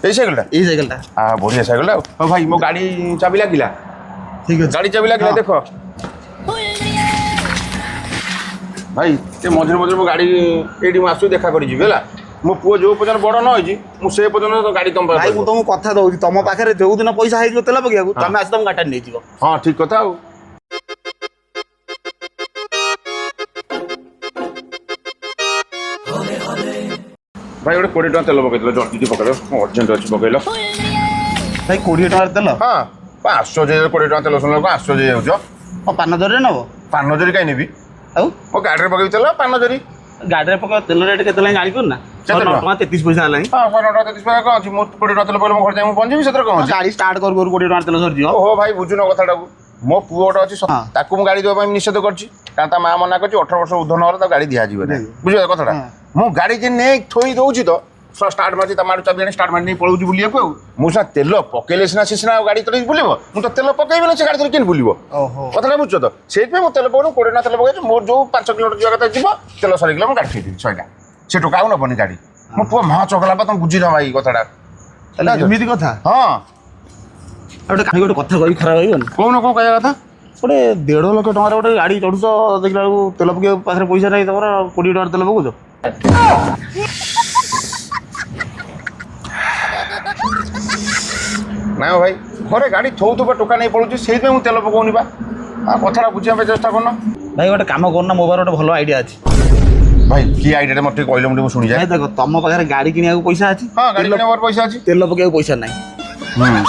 এই সাইকেলটা বঢ়িয়া সাইকেলটা হଉ ଭାଇ ମୋ ଗାଡ଼ି ଚାବି ଲାଗିଲା ঠিক আছে ଗାଡ଼ି ଚାବି ଲାଗିଲା ଦେଖ ଭାଇ ସେ ମଝିରେ ମଝିରେ ମୋ ଗାଡ଼ି ଏଇଠି ମୁଁ ଆସୁଛି ଦେଖା କରି ଯିବି ହେଲା ମୋ ପୁଅ ଯୋଉ ପର୍ଯ୍ୟନ୍ତ ବଡ଼ ନ ହେଇଛି ମୁଁ ସେ ପର୍ଯ୍ୟନ୍ତ ଗାଡ଼ି ତମ ଭାଇ ମୁଁ ତମକୁ କଥା ଦଉଛି ତମ ପାଖରେ ଯୋଉ ଦିନ ପଇସା ହେଇଯିବ ତେଲ ପକେଇବାକୁ ତମେ ଆସି ତମ ଗାଡ଼ିଟା ନେଇଯିବ ହଁ ଠିକ କଥା ଆଉ ଭାଇ ଗୋଟେ 20 ଟଙ୍କା ତେଲ ପକେଇଦେଲ ଜଲ୍ଦି ପକେଇଲ ମୁଁ ଅର୍ଜେଣ୍ଟ ଅଛି ପକେଇଲ ଭାଇ 20 ଟଙ୍କାର ତେଲ ହଁ ଆଶ୍ଚର୍ଯ୍ୟ 20 ଟଙ୍କା ତେଲ ଶୁଣିଲା କଣ ଆଶ୍ଚର୍ଯ୍ୟ ହେଇଯାଉଛ ପାନ ଜରିରେ ନେବ ପାନ ଜରି କାହିଁ ନେବି ଆଉ ମୋ ଗାଡ଼ିରେ ପକେଇବି ତେଲ ପାନ ଜରି ଗାଡ଼ିରେ ପକେଇବା ତେଲ ରେଟ୍ କେତେ ଲାଗି ଜାଣିପାରୁ ନା 9 ଟଙ୍କା 33 ପଇସା ହେଲାଣି ହଁ 9 ଟଙ୍କା 33 ପଇସା କ'ଣ ଅଛି ମୁଁ 20 ଟଙ୍କା ତେଲ ପକେଇଲେ ମୋ ଘରେ ଯାଇ ମୁଁ ପହଞ୍ଚିବି ସେଥିରେ କ'ଣ ଅଛି ଗାଡ଼ି ଷ୍ଟାର୍ଟ କରୁ 20 ଟଙ୍କା ତେଲ ସରିଯିବ ଓହୋ ଭାଇ ବୁଝୁନ କଥାଟାକୁ ମୋ ପୁଅ ଗୋଟେ ଅଛି ତାକୁ ମୁଁ ଗାଡ଼ି ଦେବା ପାଇଁ ନିଷେଧ କରିଛି କାରଣ ତା ମା ମନା କରିଛି 18 ବର୍ଷ ଉର୍ଦ୍ଧ୍ୱ ନହେଲେ ତାକୁ ଗାଡ଼ି ଦିଆଯିବ ନାହିଁ ବୁଝିଲ କଥାଟା ମୁଁ ଗାଡ଼ି ଯେ ନେଇ ଥୋଇ ଦେଉଛି ତ ଷ୍ଟାର୍ଟ ମାରୁଛି ତା ମାରୁ ଚାବି ଆଣି ଷ୍ଟାର୍ଟ ମାରି ନେଇ ପଳଉଛି ବୁଲିବାକୁ ଆଉ ମୁଁ ସିନା ତେଲ ପକେଇଲେ ସିନା ସେ ସିନା ଗାଡ଼ି ତୋଳି ବୁଲିବ ମୁଁ ତ ତେଲ ପକେଇବି ନା ସେ ଗାଡ଼ି ତୋଳି କେମିତି ବୁଲିବ କଥାଟା ବୁଝୁଛ ତ ସେଇଥିପାଇଁ ମୁଁ ତେଲ ପକେଇଲି 20 ଟଙ୍କା ତେଲ ପକେଇଛି ମୋର ଯୋଉ 5 କିଲୋମିଟର ଯିବା କଥା ଯିବ ତେଲ ସରିଗଲା ମୁଁ ଗାଡ଼ି ଥୋଇଦେବି ସଇଲା ସେ ଟଙ୍କା ଆଉ ନେବନି ଗାଡ଼ି ମୋ ପୁଅ ମହା ଚଗଲା ବା ତମେ ବୁଝିଲ ଭାଇ କଥାଟା ଏମିତି କଥା ହଁ ଗୋଟେ କଥା କହି ଖରାପ ହେଇଗନି କହୁନ କ'ଣ କହିବା କଥା ଗୋଟେ 1.5 ଲକ୍ଷ ଟଙ୍କାର ଗୋଟେ ଗାଡ଼ି ଚଢୁଛ ଦେଖିଲା ବେଳକୁ ତେଲ ପକେଇବା ପାଖରେ ପଇସା ନାହିଁ ତମର 20 ଟଙ୍କାର ତେଲ ପକଉଛ ନା ଭାଇ ଘରେ ଗାଡ଼ି ଥୋଉଥିବା ଟୋକା ନେଇ ପଳଉଛି ସେଇଥିପାଇଁ ମୁଁ ତେଲ ପକଉନି ବା କଥାଟା ବୁଝିବା ପାଇଁ ଚେଷ୍ଟା କରୁନ ଭାଇ ଗୋଟେ କାମ କରୁନ ମୋ ପାଖରେ ଗୋଟେ ଭଲ ଆଇଡ଼ିଆ ଅଛି ଭାଇ କି ଆଇଡ଼ିଆଟା ମୋତେ ଟିକେ କହିଲେ ମୁଁ ଟିକେ ଶୁଣିଯାଏ ଦେଖ ତମ ପାଖରେ ଗାଡ଼ି କିଣିବାକୁ ପଇସା ଅଛି ହଁ ଗାଡ଼ି କିଣିବାର ପଇସା ଅଛି ତେଲ ପକେଇବାକୁ ପଇସା ନାହିଁ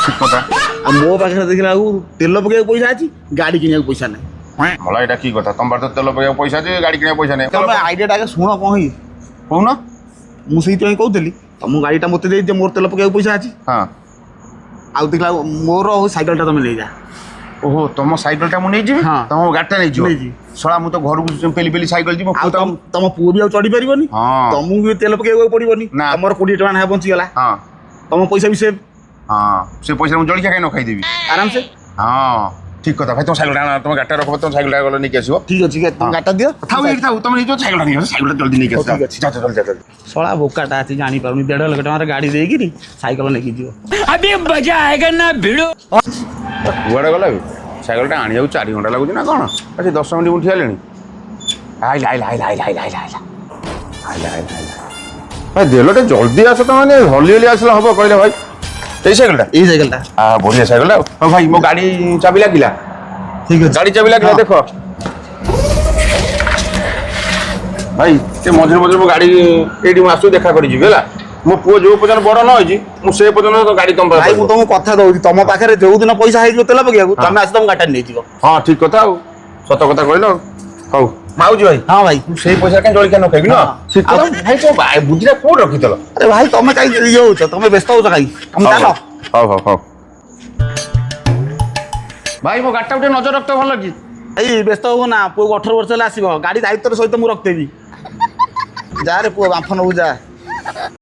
ଠିକ କଥା ଆଉ ମୋ ପାଖରେ ଦେଖିଲା ବେଳକୁ ତେଲ ପକେଇବାକୁ ପଇସା ଅଛି ଗାଡ଼ି କିଣିବାକୁ ପଇସା ନାହିଁ ମଲା ଏଇଟା କି କଥା ତମ ପାଖରେ ତ ତେଲ ପକେଇବାକୁ ପଇସା ଅଛି ଗାଡ଼ି କିଣିବାକୁ ପଇସା ନାହିଁ ତମେ ଆଇଡ଼ିଆଟା ଆଗେ ଶୁଣ କ'ଣ ହେଇ କହୁନ ମୁଁ ସେଇଥିପାଇଁ କହୁଥିଲି ତମ ଗାଡ଼ିଟା ମୋତେ ଦେଇଦିଅ ମୋର ତେଲ ପକେଇବାକୁ ପଇସା ଅଛି ହଁ ଆଉ ଦେଖିଲା ମୋର ସାଇକେଲଟା ତମେ ନେଇଯା ଓହୋ ତମ ସାଇକେଲଟା ମୁଁ ନେଇଯିବି ତମ ଗାଡ଼ିଟା ନେଇଯିବ ଶଳା ମୁଁ ତ ଘରକୁ ପେଲି ପେଲି ସାଇକେଲ ଯିବି ଆଉ ତମ ପୁଅ ବି ଆଉ ଚଢ଼ି ପାରିବନି ତମକୁ ବି ତେଲ ପକେଇବାକୁ ପଡ଼ିବନି ତମର 20 ଟଙ୍କା ନେଖା ବଞ୍ଚିଗଲା ତମ ପଇସା ବି ସେଭ୍ ହଁ ସେ ପଇସା ମୁଁ ଜଳିଖିଆ କାହିଁ ନ ଖାଇଦେବି ଆରାମସେ ହଁ ଠିକ କଥା ଭାଇ ତମ ସାଇକେଲଟା ତମ ଗାଡ଼ିଟା ରଖ ତମ ସାଇକେଲଟା ଗଲେ ନେଇକି ଆସିବ ଠିକ ଅଛି ତମ ଗାଡ଼ିଟା ଦିଅ ଥାଉ ଏଇଠି ଥାଉ ତମେ ନେଇଯିବ ସାଇକେଲଟା ନେଇ ଆସ ସାଇକେଲଟା ଜଲ୍ଦି ନେଇକି ଆସ ଜଲ୍ଦି ଶଳା ବୋକାଟା ଅଛି ଜାଣିପାରୁନି 1.5 ଲକ୍ଷ ଟଙ୍କାର ଗାଡ଼ି ଦେଇକିରି ସାଇକେଲ ନେଇକି ଯିବ କୁଆଡ଼େ ଗଲା ସାଇକେଲଟା ଆଣିବାକୁ 4 ଘଣ୍ଟା ଲାଗୁଛି ନା କ'ଣ ଆସି 10 ମିନିଟ୍ ମୁଁ ଠିଆ ହେଲିଣି ଆଇଲା ଭାଇ ଦେଲଟେ ଜଲ୍ଦି ଆସ ତମେ ହଲି ହଲି ଆସିଲେ ହବ କହିଲେ ଭାଇ ଏଇ ସାଇକେଲଟା ବଢ଼ିଆ ସାଇକେଲଟା ହଉ ଭାଇ ମୋ ଗାଡ଼ି ଚାବି ଲାଗିଲା ଠିକ ଅଛି ଗାଡ଼ି ଚାବି ଲାଗିଲା ଦେଖ ଭାଇ ସେ ମଝିରେ ମଝିରେ ମୋ ଗାଡ଼ି ଏଇଠି ମୁଁ ଆସୁଛି ଦେଖା କରି ଯିବି ହେଲା ମୋ ପୁଅ ଯୋଉ ପର୍ଯ୍ୟନ୍ତ ବଡ଼ ନ ହେଇଛି ମୁଁ ସେ ପର୍ଯ୍ୟନ୍ତ ଗାଡ଼ି ତମ ଭାଇ ମୁଁ ତମକୁ କଥା ଦଉଛି ତମ ପାଖରେ ଯୋଉ ଦିନ ପଇସା ହେଇଯିବ ତେଲ ପକେଇବାକୁ ତମେ ଆସି ତମ ଗାଡ଼ିଟା ନେଇଯିବ ହଁ ଠିକ କଥା ଆଉ ସତ କଥା କହିଲ ହଉ ମାଉଜି ଭାଇ ହଁ ଭାଇ ସେଇ ପଇସା କାହିଁ ଜଳିଖିଆ ନ ଖାଇବି ନା ଠିକ କଥା ଭାଇ ତମ ବୁଦ୍ଧିଟା କୋଉଠି ରଖିଥିଲ ଆରେ ଭାଇ ତମେ କାହିଁ ଇଏ ହଉଛ ତମେ ବ୍ୟସ୍ତ ହଉଛ କାହିଁ ତମେ ଚାଲ ହଉ ଭାଇ ମୋ ଗାଡ଼ିଟା ଟିକେ ନଜର ରଖିତେ ଭଲ କି ଏଇ ବ୍ୟସ୍ତ ହବ ନା ପୁଅକୁ 18 ବର୍ଷ ହେଲେ ଆସିବ ଗାଡ଼ି ଦାୟିତ୍ୱର ସହିତ ମୁଁ ରଖିଦେବି ଯାରେ ପୁଅ ବାମ୍ଫ ନବୁ ଯା